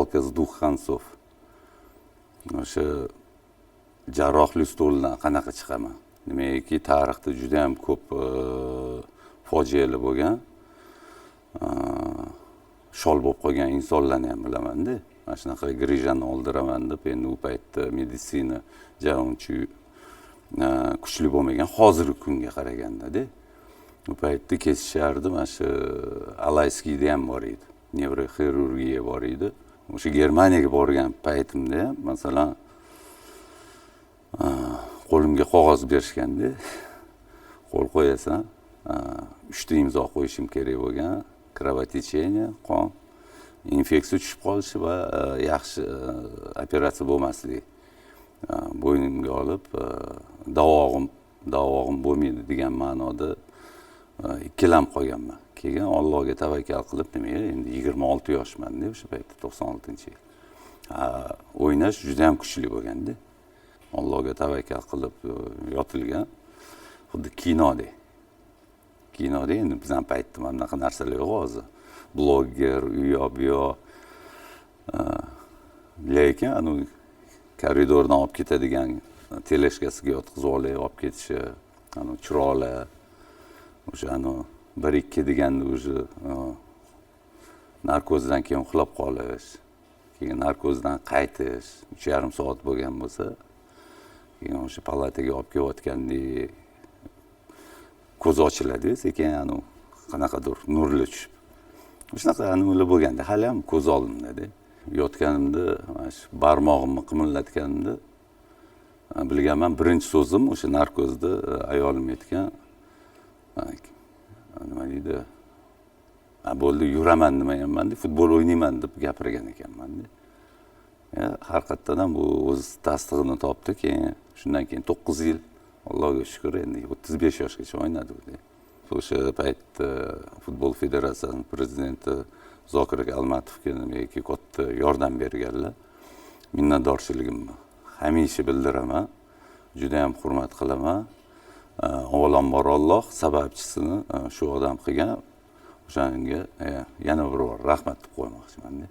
Falk из двух концов. O'sha jarrohlik stolidan qanaqa chiqaman? Nimaiki tarixda juda ham ko'p fojialar bo'lgan. Shol bo'lib qolgan insonlarni ham bilaman-da. Mana shunaqa Grijani oldiraman deb endi u paytda meditsina uncha kuchli bo'lmagan, hozirgi kunga qaraganda-da. U paytda kesishardi, mana shu Alayskiyda ham bor edi. Nevroxirurgiya bor edi. O'sha Germaniyaga borgan paytimda ham masalan qo'limga qog'oz berishganda, qo'l qo'yasan, 3 ta imzo qo'yishim kerak bo'lgan, kровотечение, qon, infeksiya tushib qolishi va yaxshi operatsiya bo'lmasligi. Bo'ynimga olib, davog'im bo'lmaydi degan ma'noda ikkilanib qolganman. Keyin Allohga tavakkal qilib, nimaga endi 26 yoshman-da o'sha paytda 96-yil. O'ynash juda ham kuchli bo'lganda. Allohga tavakkal qilib yotilgan, xuddi kinodek. Kinoda endi bizning paytda mana bunaqa narsalar yo'q hozir. Blogger, u yoq bu yoq. Lekin anu koridordan olib ketadigan teleshkasiga yotqizib olib ketishi, anu chiroqlar, o'sha anu 1-2 deganda o'sha narkozdan keyin uxlab qolish, keyin narkozdan qaytish, 3,5 soat bo'lgan bo'lsa, keyin o'sha palataga olib kelayotgandek ko'z ochiladi, sekin anu qanaqadir nurli tushib. Shunaqa anular bo'lganda, hali ham ko'z oldimda-da. Yotganimda, mana shu barmog'imni qimillatganimda bilganman, birinchi so'zim o'sha narkozda ayolim aytgan, nima deydi? Bo'ldi, yuraman demayman-da, futbol o'ynayman deb gapirgan ekanman-da. Haqiqatdan ham bu o'z tasdig'ini topdi. Keyin shundan keyin 9 yil, Allohga shukr, endi 35 yoshgacha o'ynadik. O'sha paytda futbol federatsiyasining prezidenti Zokir Almatovga nimaiki katta yordam berganlar. Minnatdorchiligimni hamisha bildiraman. Juda ham hurmat qilaman. Avvalambor Alloh sababchisini shu odam qilgan. O'shanga yana bir rahmat deb qo'ymoqchiman.